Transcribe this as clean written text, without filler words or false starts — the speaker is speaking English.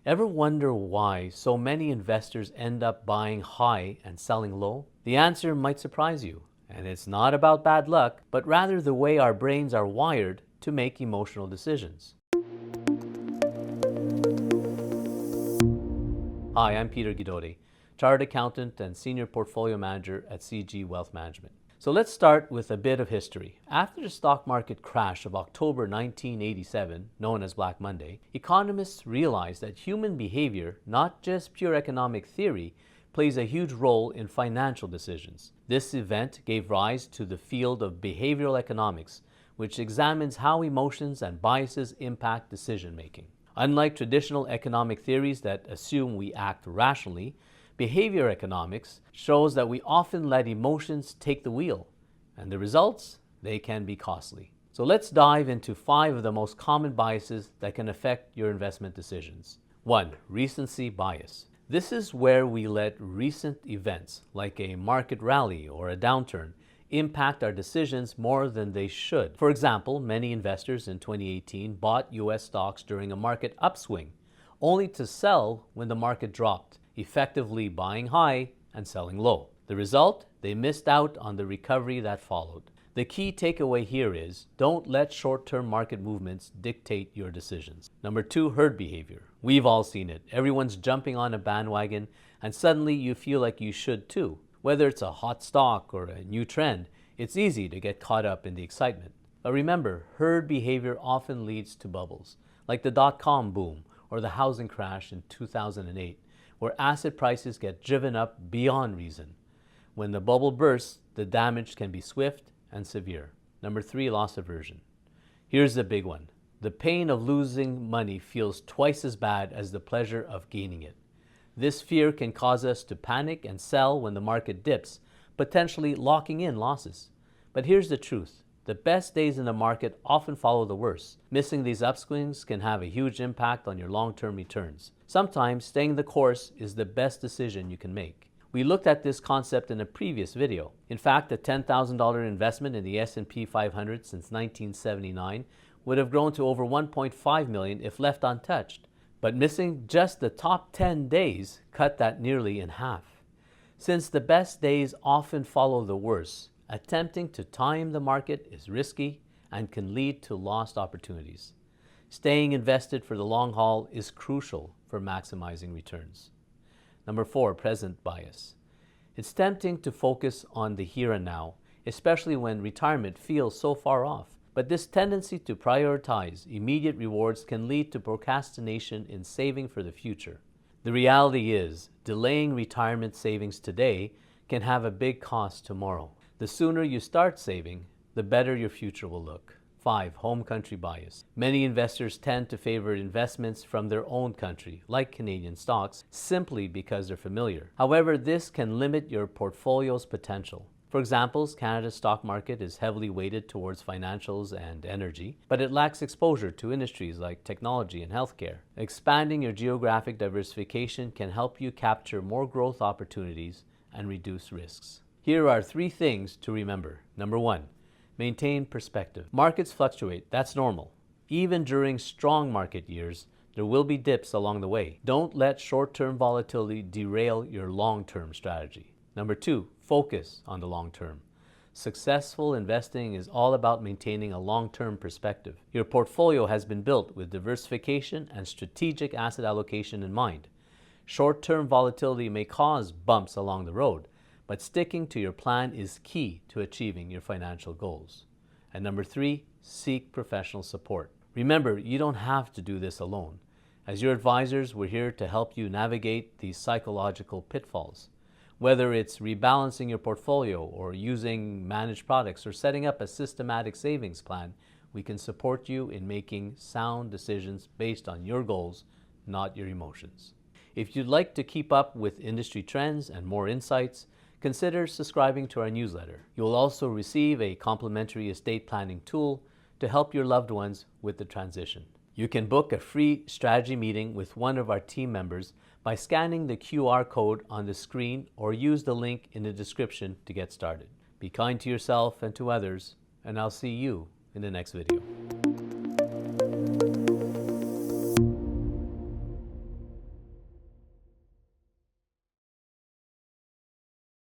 Ever wonder why so many investors end up buying high and selling low? The answer might surprise you, and it's not about bad luck, but rather the way our brains are wired to make emotional decisions. Hi, I'm Peter Guidote, Chartered Accountant and Senior Portfolio Manager at CG Wealth Management. So let's start with a bit of history. After the stock market crash of October 1987, known as Black Monday, economists realized that human behavior, not just pure economic theory, plays a huge role in financial decisions. This event gave rise to the field of behavioral economics, which examines how emotions and biases impact decision making. Unlike traditional economic theories that assume we act rationally, behavior economics shows that we often let emotions take the wheel, and the results, they can be costly. So let's dive into 5 of the most common biases that can affect your investment decisions. 1. Recency bias. This is where we let recent events, like a market rally or a downturn, impact our decisions more than they should. For example, many investors in 2018 bought US stocks during a market upswing, only to sell when the market dropped, effectively buying high and selling low. The result? They missed out on the recovery that followed. The key takeaway here is, don't let short-term market movements dictate your decisions. Number 2, herd behavior. We've all seen it. Everyone's jumping on a bandwagon, and suddenly you feel like you should too. Whether it's a hot stock or a new trend, it's easy to get caught up in the excitement. But remember, herd behavior often leads to bubbles, like the dot-com boom or the housing crash in 2008. Where asset prices get driven up beyond reason. When the bubble bursts, the damage can be swift and severe. Number 3, loss aversion. Here's the big one. The pain of losing money feels twice as bad as the pleasure of gaining it. This fear can cause us to panic and sell when the market dips, potentially locking in losses. But here's the truth. The best days in the market often follow the worst. Missing these upswings can have a huge impact on your long-term returns. Sometimes staying the course is the best decision you can make. We looked at this concept in a previous video. In fact, a $10,000 investment in the S&P 500 since 1979 would have grown to over $1.5 million if left untouched. But missing just the top 10 days cut that nearly in half. Since the best days often follow the worst, attempting to time the market is risky and can lead to lost opportunities. Staying invested for the long haul is crucial for maximizing returns. Number 4, present bias. It's tempting to focus on the here and now, especially when retirement feels so far off. But this tendency to prioritize immediate rewards can lead to procrastination in saving for the future. The reality is, delaying retirement savings today can have a big cost tomorrow. The sooner you start saving, the better your future will look. 5, home country bias. Many investors tend to favor investments from their own country, like Canadian stocks, simply because they're familiar. However, this can limit your portfolio's potential. For example, Canada's stock market is heavily weighted towards financials and energy, but it lacks exposure to industries like technology and healthcare. Expanding your geographic diversification can help you capture more growth opportunities and reduce risks. Here are 3 things to remember. Number 1, maintain perspective. Markets fluctuate, that's normal. Even during strong market years, there will be dips along the way. Don't let short-term volatility derail your long-term strategy. Number 2, focus on the long term. Successful investing is all about maintaining a long-term perspective. Your portfolio has been built with diversification and strategic asset allocation in mind. Short-term volatility may cause bumps along the road, but sticking to your plan is key to achieving your financial goals. And number 3, seek professional support. Remember, you don't have to do this alone. As your advisors, we're here to help you navigate these psychological pitfalls. Whether it's rebalancing your portfolio or using managed products or setting up a systematic savings plan, we can support you in making sound decisions based on your goals, not your emotions. If you'd like to keep up with industry trends and more insights, consider subscribing to our newsletter. You'll also receive a complimentary estate planning tool to help your loved ones with the transition. You can book a free strategy meeting with one of our team members by scanning the QR code on the screen or use the link in the description to get started. Be kind to yourself and to others, and I'll see you in the next video.